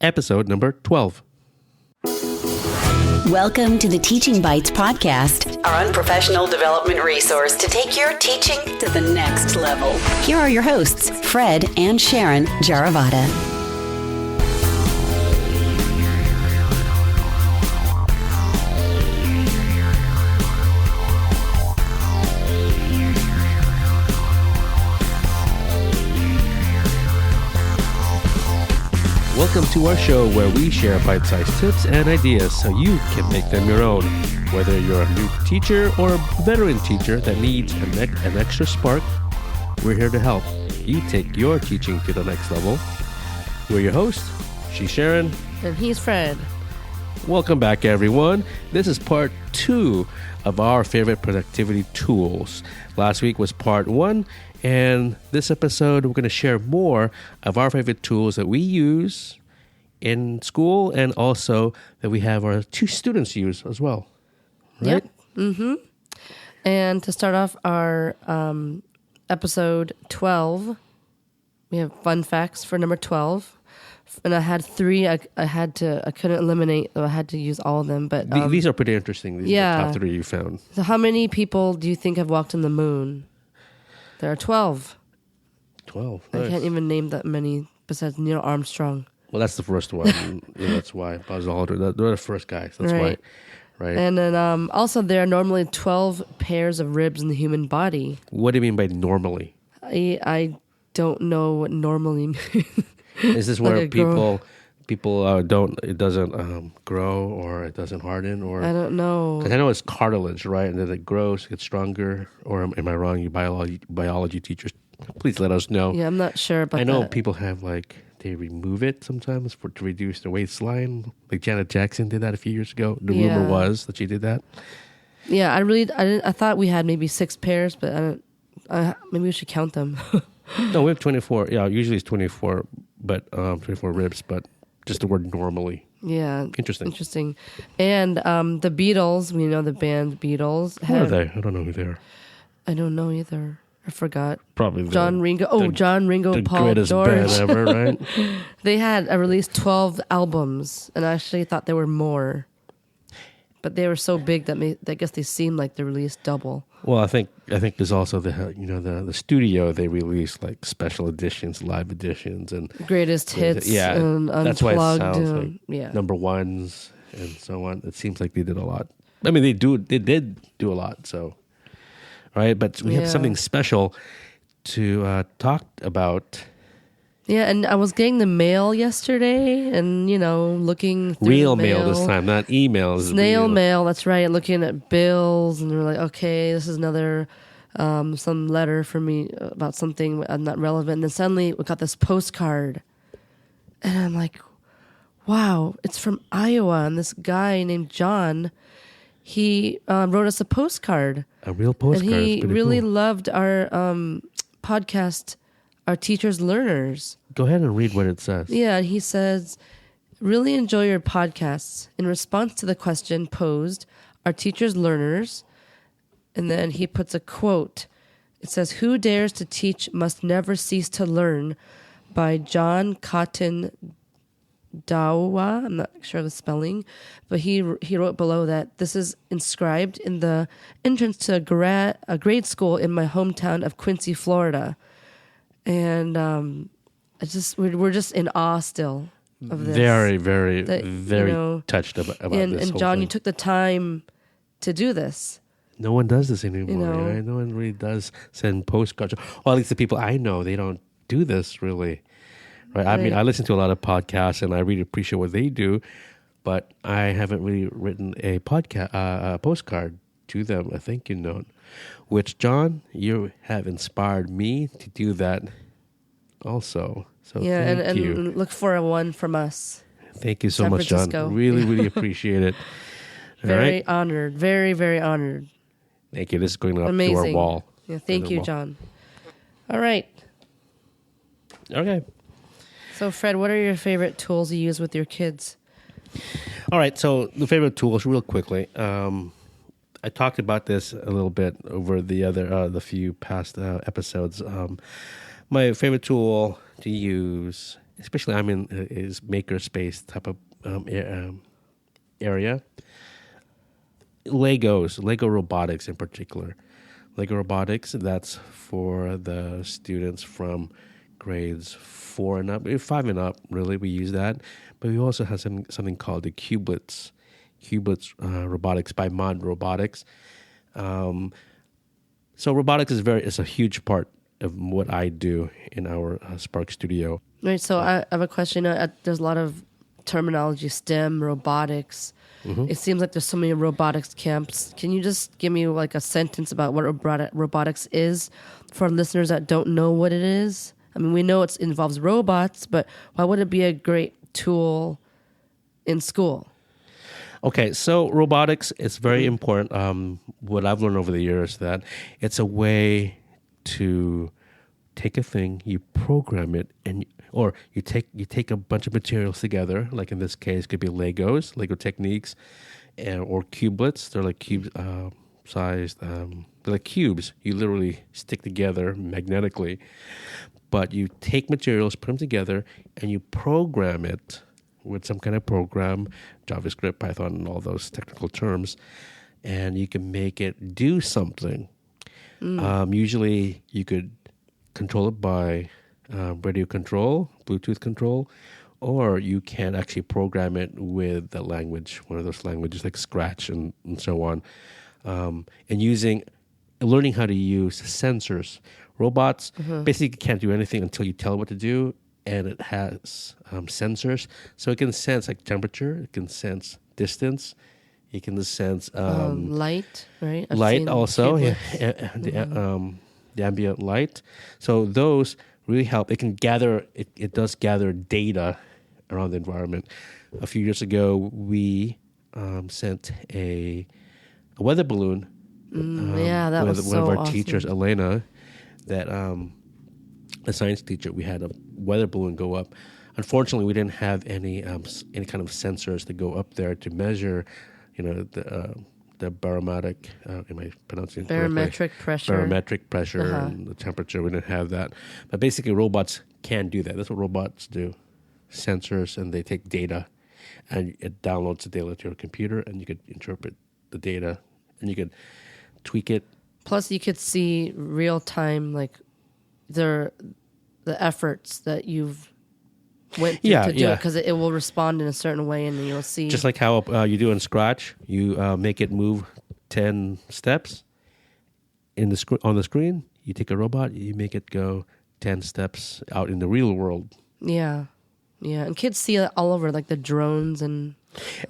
episode number 12. Welcome to the Teaching Bites podcast, our unprofessional development resource to take your teaching to the next level. Here are your hosts, Fred and Sharon Jaravada. Welcome to our show where we share bite-sized tips and ideas so you can make them your own. Whether you're a new teacher or a veteran teacher that needs an extra spark, we're here to help you take your teaching to the next level. We're your hosts. She's Sharon. And he's Fred. Welcome back, everyone. This is part 2 of our favorite productivity tools. Last week was part 1. And this episode, we're going to share more of our favorite tools that we use in school and also that we have our 2 students use as well. Right? Yep. Mm-hmm. And to start off our episode 12, we have fun facts for number 12. And I had 3 I couldn't eliminate, so I had to use all of them. But these are pretty interesting. These are the top 3 you found. So how many people do you think have walked on the moon? There are 12. 12. I Nice. can't even name that many besides Neil Armstrong. Well, that's the first one. That's why. Buzz Aldrin. They're the first guys. That's Right. why. Right. And then also there are normally 12 pairs of ribs in the human body. What do you mean by normally? I don't know what normally means. Is this where Like a people don't, it doesn't grow or it doesn't harden? Or I don't know. Because I know it's cartilage, right? And then it grows, gets stronger. Or am I wrong? You biology teachers, please let us know. Yeah, I'm not sure about that. I know people have they remove it sometimes to reduce the waistline. Like Janet Jackson did that a few years ago. The rumor was that she did that. Yeah, I thought we had maybe 6 pairs, but maybe we should count them. No, we have 24. Yeah, usually it's 24, but 24 ribs, but just the word normally. Yeah. Interesting. And the Beatles, we know the band Beatles. Who are they? I don't know who they are. I don't know either. I forgot. Probably John Ringo, the Paul, greatest George. band ever, right? They had released 12 albums, and I actually thought there were more. But they were so big that I guess they seemed like they released double. Well, I think there's also the studio. They released like special editions, live editions, and greatest hits. Yeah, and that's why it unplugged, sounds like number ones and so on. It seems like they did a lot. I mean, they did do a lot. So, right, but we have something special to talk about. Yeah, and I was getting the mail yesterday and, looking through real the mail this time, not emails. Snail mail, that's right. Looking at bills, and we're like, okay, this is another, some letter for me about something not relevant. And then suddenly we got this postcard. And I'm like, wow, it's from Iowa. And this guy named John, he wrote us a postcard. A real postcard. And he really loved our podcast, Our Teachers Learners. Go ahead and read what it says. Yeah, he says, really enjoy your podcasts. In response to the question posed, Our Teachers Learners, and then he puts a quote. It says, who dares to teach must never cease to learn, by John Cotton Dawa. I'm not sure of the spelling, but he wrote below that this is inscribed in the entrance to a grade school in my hometown of Quincy, Florida. And we're just in awe still of this. Very, very, very touched about this. And John, you took the time to do this. No one does this anymore. Right? No one really does send postcards. Or at least the people I know, they don't do this really. Right? I mean, I listen to a lot of podcasts and I really appreciate what they do, but I haven't really written a postcard to them, a thank you note. Which, John, you have inspired me to do that also. So thank you. And look for a one from us. Thank you so San much, Francisco. John. Really, really appreciate it. Very honored. Very, very honored. Thank you. This is going up Amazing. to our wall. Yeah, thank you, John. All right. Okay. So, Fred, what are your favorite tools you use with your kids? All right. So the favorite tools, real quickly. I talked about this a little bit over the few past episodes. My favorite tool to use especially I'm in is makerspace type of area. Lego robotics in particular. Lego robotics, that's for the students from grades 4 and up, 5 and up, really, we use that. But we also have something called the Cublets robotics by Mod Robotics. So robotics is a huge part of what I do in our Spark studio. Right, so I have a question. There's a lot of terminology, STEM, robotics. It seems like there's so many robotics camps. Can you just give me like a sentence about what robotics is for listeners that don't know what it is? I mean, we know it involves robots, but why would it be a great tool in school? Okay, so robotics is very important. What I've learned over the years that it's a way to take a thing, you program it, or you take a bunch of materials together. Like in this case, it could be Legos, Lego techniques, or cublets. They're like cube sized. They're like cubes. You literally stick together magnetically, but you take materials, put them together, and you program it with some kind of program, JavaScript, Python, and all those technical terms, and you can make it do something. Usually, you could control it by radio control, Bluetooth control, or you can actually program it with the language, one of those languages like Scratch and so on, and learning how to use sensors. Robots basically can't do anything until you tell it what to do, and it has sensors, so it can sense like temperature, it can sense distance, it can sense light, right? Light also, the ambient light. So those really help. It can gather. It does gather data around the environment. A few years ago, we sent a weather balloon. That was one of our awesome. teachers, Elena, that a science teacher. We had a weather balloon go up. Unfortunately, we didn't have any kind of sensors to go up there to measure, the barometric. Am I pronouncing it correctly? Barometric pressure and the temperature. We didn't have that, but basically, robots can do that. That's what robots do. Sensors, and they take data, and it downloads the data to your computer, and you could interpret the data, and you could tweak it. Plus, you could see real time, like the efforts that you've went through to do it, because it will respond in a certain way, and then you'll see. Just like how you do in Scratch, you make it move 10 steps on the screen. You take a robot, you make it go 10 steps out in the real world. Yeah, and kids see it all over, like the drones and.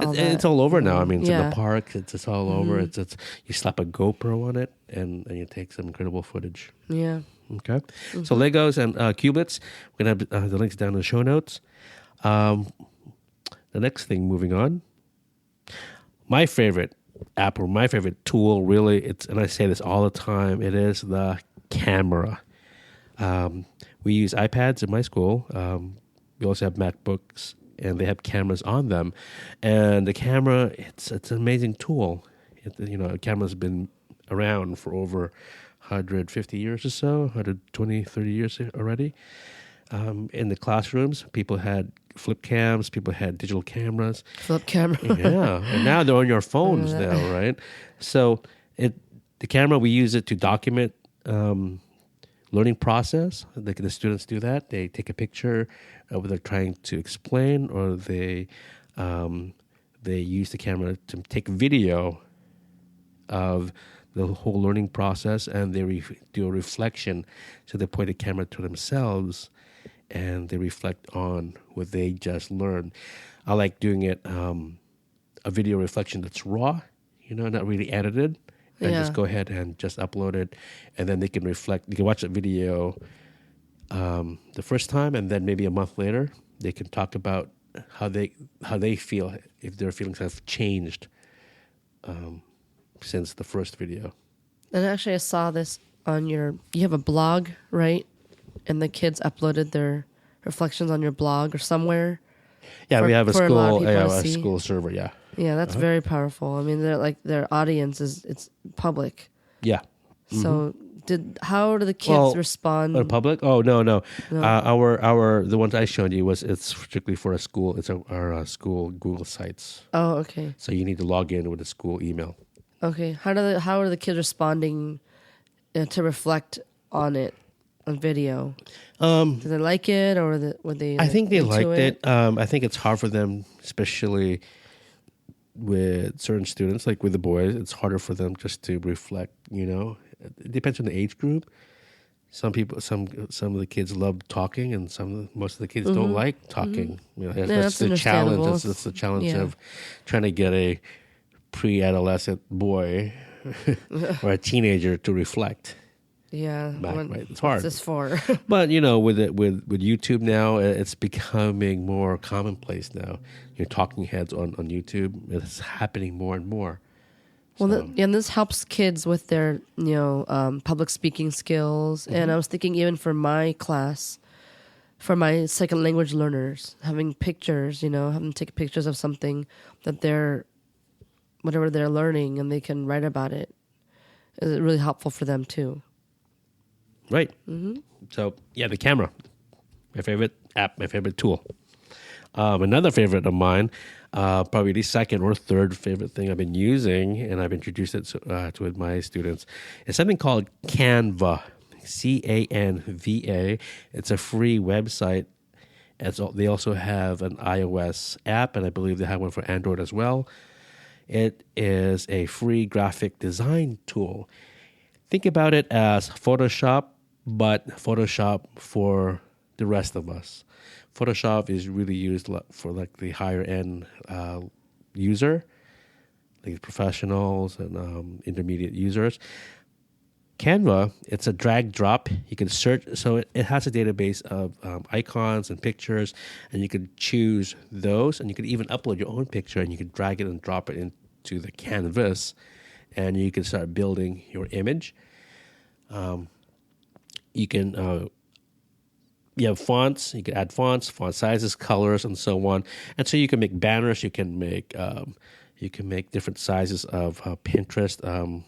It's all over now. I mean, it's in the park. It's all over. It's you slap a GoPro on it, and you take some incredible footage. Yeah. Okay. So Legos and Cublets. We're gonna have the links down in the show notes. The next thing, moving on. My favorite app or my favorite tool, really, and I say this all the time. It is the camera. We use iPads in my school. We also have MacBooks, and they have cameras on them. And the camera, it's an amazing tool. A camera's been around for over 150 years or so, 120, 30 years already. In the classrooms, people had flip cams, people had digital cameras. Flip camera. Yeah, and now they're on your phones now, right? So the camera, we use it to document learning process. The students do that. They take a picture of what they're trying to explain, or they use the camera to take video of the whole learning process, and they do a reflection. So they point the camera to themselves, and they reflect on what they just learned. I like doing it a video reflection that's raw, not really edited. And just go ahead and just upload it, and then they can reflect. You can watch that video the first time, and then maybe a month later, they can talk about how they feel, if their feelings have changed since the first video. And actually, I saw this on you have a blog, right? And the kids uploaded their reflections on your blog or somewhere. Yeah, we have a a school server. Yeah. Yeah, that's very powerful. I mean, their audience it's public. Yeah. So How do the kids respond? In public? Oh, no. The ones I showed you it's strictly for a school. It's our school Google Sites. Oh, okay. So you need to log in with a school email. Okay. How are the kids responding to reflect on it on video? Do they like it, or would they? I think they liked it. I think it's hard for them, especially with certain students, like with the boys. It's harder for them just to reflect. It depends on the age group. Some of the kids love talking, and most of the kids don't like talking. That's the challenge. That's the challenge of trying to get a pre-adolescent boy or a teenager to reflect. Yeah, right. It's hard. What's this for? But with YouTube now, it's becoming more commonplace now. Talking heads on YouTube. It's happening more and more. Well, and this helps kids with their public speaking skills. Mm-hmm. And I was thinking even for my class, for my second language learners, having pictures, having them take pictures of something that whatever they're learning, and they can write about it, is really helpful for them too. Right. Mm-hmm. So, the camera, my favorite app, my favorite tool. Another favorite of mine, probably the second or third favorite thing I've been using, and I've introduced it to my students, is something called Canva, Canva. It's a free website. They also have an iOS app, and I believe they have one for Android as well. It is a free graphic design tool. Think about it as Photoshop, but Photoshop for the rest of us. Photoshop is really used for like the higher end user, like professionals and intermediate users. Canva, it's a drag drop. You can search, so it has a database of icons and pictures, and you can choose those, and you can even upload your own picture, and you can drag it and drop it into the canvas, and you can start building your image. You can you have fonts. You can add fonts, font sizes, colors, and so on. And so you can make banners. You can make different sizes of Pinterest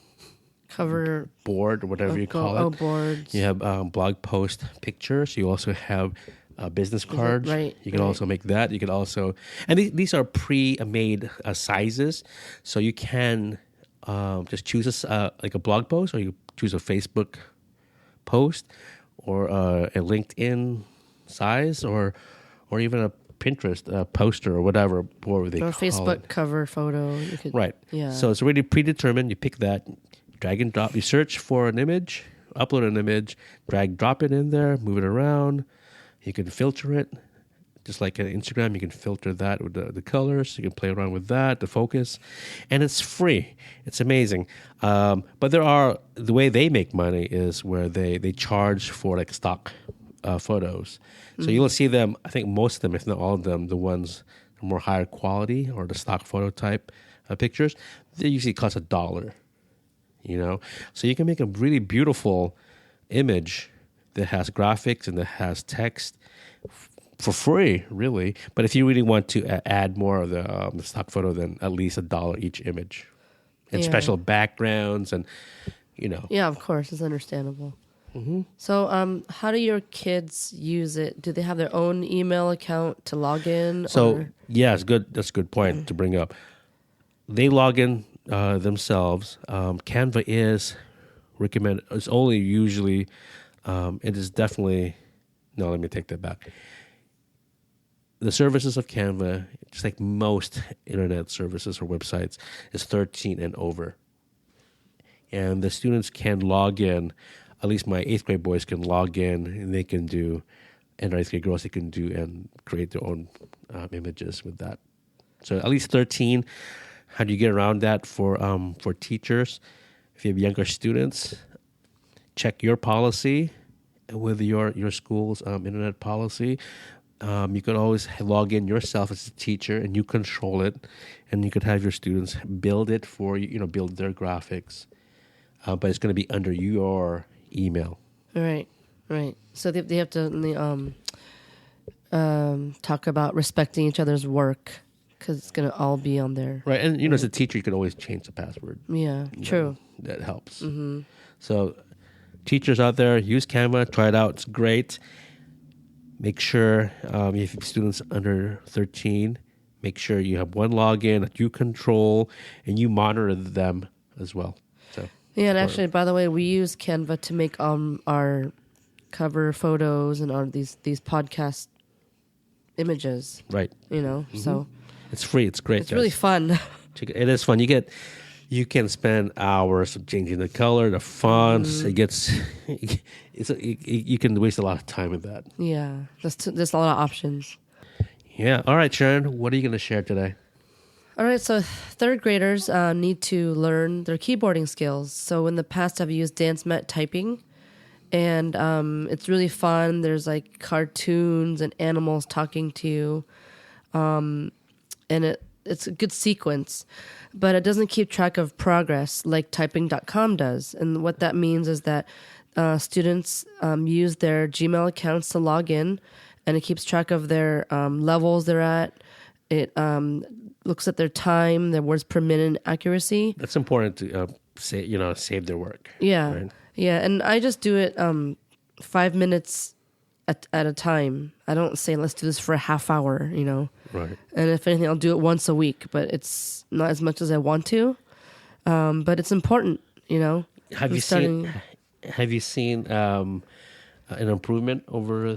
cover board or whatever you call it. Oh, boards. You have blog post pictures. You also have business cards. Right. You can also make that. You can also, and these are pre-made sizes, so you can just choose like a blog post, or you choose a Facebook post, or a LinkedIn size, or even a Pinterest poster or whatever board they call it. Or Facebook cover photo. You could, right. Yeah. So it's already predetermined. You pick that, drag and drop. You search for an image, upload an image, drag, drop it in there, move it around. You can filter it. Just like on Instagram, you can filter that with the colors. You can play around with that, the focus. And it's free. It's amazing. But the way they make money is where they charge for like stock photos. So you'll see them, I think most of them, if not all of them, the ones more higher quality or the stock photo type pictures, they usually cost $1. So you can make a really beautiful image that has graphics and that has text for free, really. But if you really want to add more of the stock photo, then at least $1 each image, and special backgrounds, and Yeah, of course, it's understandable. Mm-hmm. So, how do your kids use it? Do they have their own email account to log in? So, yeah, it's good. That's a good point to bring up. They log in themselves. Canva is recommended. It's only usually. It is definitely. No, let me take that back. The services of Canva, just like most internet services or websites, is 13 and over. And the students can log in, at least my 8th grade boys can log in, and they can do, and our 8th grade girls, they can do and create their own images with that. So at least 13. How do you get around that for teachers? If you have younger students, check your policy with your school's internet policy. You could always log in yourself as a teacher, and you control it, and you could have your students build it for you, build their graphics, but it's going to be under your email. Right. So they have to talk about respecting each other's work, because it's going to all be on there. Right, and as a teacher, you could always change the password. Yeah, true. That helps. Mm-hmm. So teachers out there, use Canva, try it out. It's great. Make sure if you have students under 13, make sure you have one login that you control and you monitor them as well. So yeah, and actually, by the way, we use Canva to make our cover photos and all these podcast images. Right. So it's free. It's great. It's really fun. It is fun. You can spend hours changing the color, the fonts. It gets, you can waste a lot of time with that. Yeah, there's a lot of options. Yeah. All right, Sharon, what are you going to share today? All right, so third graders need to learn their keyboarding skills. So in the past, I've used DanceMet typing, and it's really fun. There's like cartoons and animals talking to you, and it's a good sequence. But it doesn't keep track of progress like typing.com does. And what that means is that students use their Gmail accounts to log in, and it keeps track of their levels they're at. It looks at their time, their words per minute accuracy. That's important to save their work. Yeah, right? Yeah. And I just do it 5 minutes at a time. I don't say, let's do this for a half hour, Right. And if anything, I'll do it once a week, but it's not as much as I want to. But it's important, Have you seen an improvement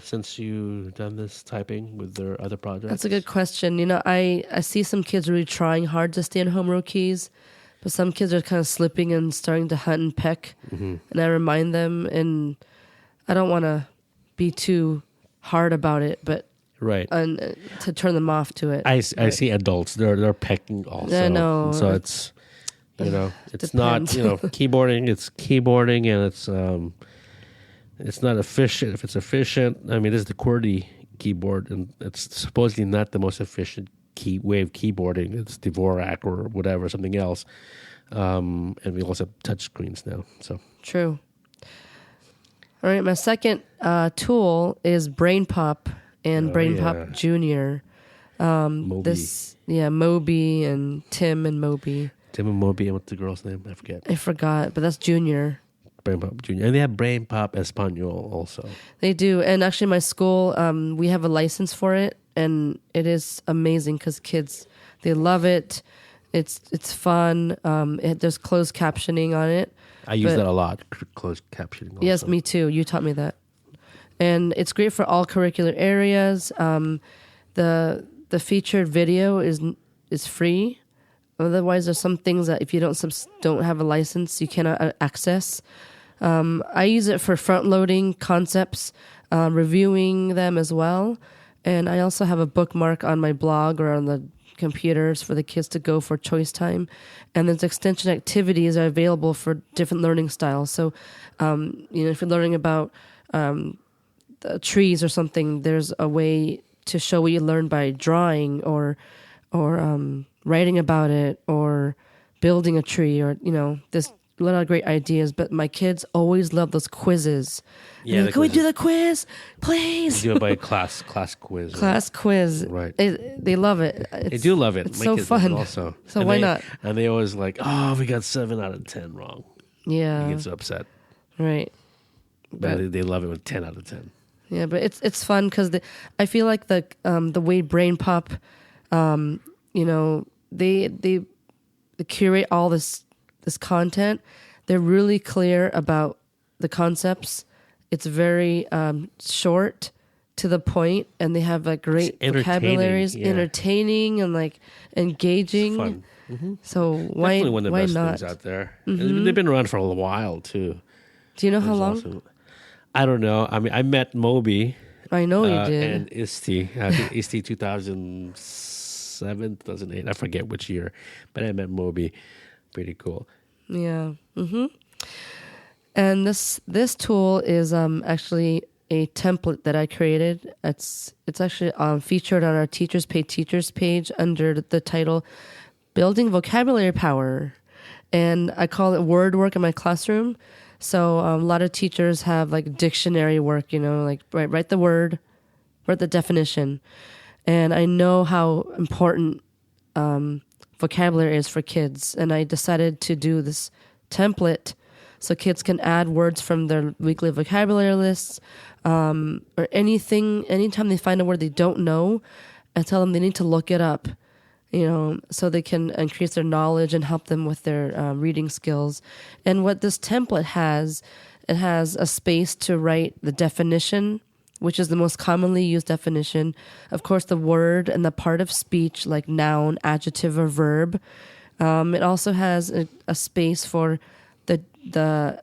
since you've done this typing with their other projects? That's a good question. I see some kids really trying hard to stay on home row keys, but some kids are kind of slipping and starting to hunt and peck. Mm-hmm. And I remind them, and I don't want to be too hard about it, but right, and to turn them off to it. I see adults; they're pecking also. I know. So it's it's not keyboarding. It's keyboarding, and it's not efficient. If it's efficient, I mean, this is the QWERTY keyboard, and it's supposedly not the most efficient way of keyboarding. It's Dvorak or whatever, something else. And we also have touch screens now. So true. All right, my second tool is BrainPop and BrainPop Junior. Moby. Moby and Tim and Moby. Tim and Moby, and what's the girl's name? I forgot, but that's Junior. BrainPop Junior. And they have BrainPop Espanol also. They do. And actually my school, we have a license for it, and it is amazing because kids, they love it. It's fun. There's closed captioning on it. I use that a lot, closed captioning also. Yes, me too. You taught me that. And it's great for all curricular areas. The featured video is free. Otherwise, there's some things that if you don't have a license, you cannot access. I use it for front-loading concepts, reviewing them as well. And I also have a bookmark on my blog or on the computers for the kids to go for choice time. And there's extension activities are available for different learning styles. So, if you're learning about the trees or something, there's a way to show what you learned by drawing or writing about it or building a tree or, there's a lot of great ideas. But my kids always love those quizzes. Yeah, can we do the quiz, please? You do it by a class quiz. Class quiz. Right. They love it. They do love it. It's My so kids fun. love it also. So why not? And they always like, we got 7 out of 10 wrong. Yeah. He gets upset. Right. But they love it with 10 out of 10. Yeah, but it's fun because I feel like the way BrainPop, they curate all this content. They're really clear about the concepts. It's very short, to the point, and they have like great vocabularies, entertaining and like engaging. It's fun. Mm-hmm. So Definitely one of the best not? things out there. Mm-hmm. They've been around for a while too. Do you know how long? I don't know. I mean, I met Moby. I know you did. And Isti. I think Isti 2007, 2008. I forget which year, but I met Moby. Pretty cool. Yeah. Mm-hmm. And this tool is actually a template that I created. It's actually featured on our Teachers Pay Teachers page under the title Building Vocabulary Power. And I call it word work in my classroom. So a lot of teachers have like dictionary work, like write the word, write the definition. And I know how important vocabulary is for kids. And I decided to do this template So kids can add words from their weekly vocabulary lists, or anytime they find a word they don't know, I tell them they need to look it up, so they can increase their knowledge and help them with their reading skills. And what this template has, it has a space to write the definition, which is the most commonly used definition. Of course, the word and the part of speech like noun, adjective, or verb. It also has a space for the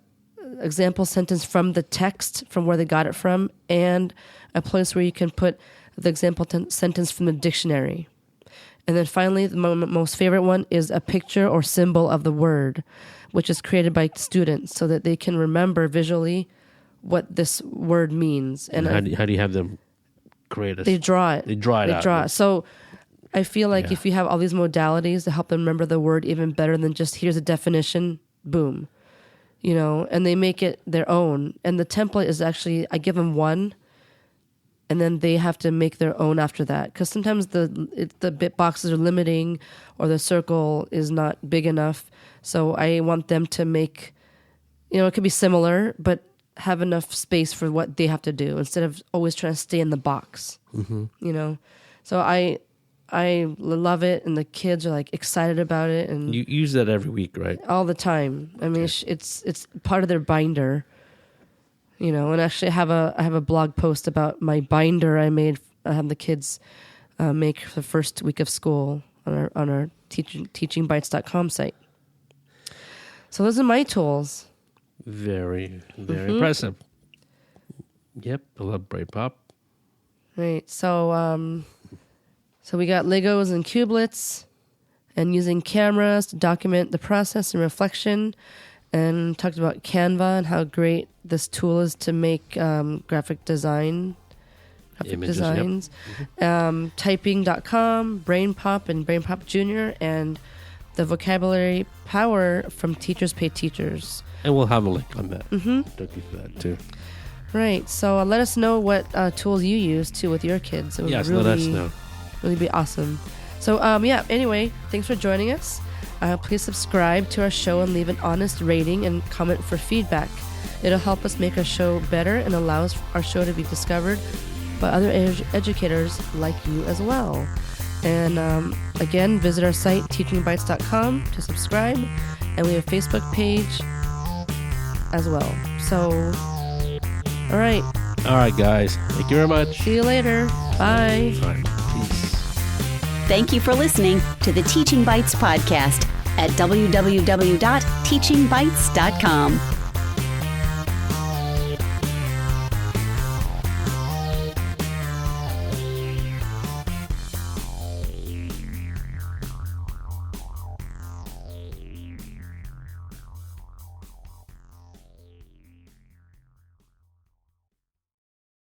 example sentence from the text, from where they got it from, and a place where you can put the example sentence from the dictionary. And then finally, the most favorite one is a picture or symbol of the word, which is created by students so that they can remember visually what this word means. And how do you have them create it? They draw it. They draw it. So I feel like if you have all these modalities to help them remember the word even better than just here's a definition, boom, and they make it their own. And the template is actually, I give them one, and then they have to make their own after that. Because sometimes the bit boxes are limiting, or the circle is not big enough. So I want them to make, it could be similar, but have enough space for what they have to do instead of always trying to stay in the box. So I love it, and the kids are like excited about it, and you use that every week, right? All the time. I mean, it's part of their binder, And actually, I have a blog post about my binder I made. I have the kids make for the first week of school on our teachingbytes.com site. So those are my tools. Very, very impressive. Yep, I love Brain Pop. Right. So we got Legos and Cubelets, and using cameras to document the process and reflection, and talked about Canva and how great this tool is to make graphic designs. Yep. Typing.com, Brain Pop and Brain Pop Jr., and the vocabulary power from Teachers Pay Teachers. And we'll have a link on that. Thank you for that too. Right. So let us know what tools you use too with your kids. It would let us know. Really be awesome. So anyway, thanks for joining us. Please subscribe to our show and leave an honest rating and comment for feedback. It'll help us make our show better and allows our show to be discovered by other educators like you as well. And again, visit our site, teachingbytes.com, to subscribe. And we have a Facebook page as well. So, all right. All right, guys. Thank you very much. See you later. Bye. All right. Peace. Thank you for listening to the Teaching Bytes podcast at www.teachingbytes.com.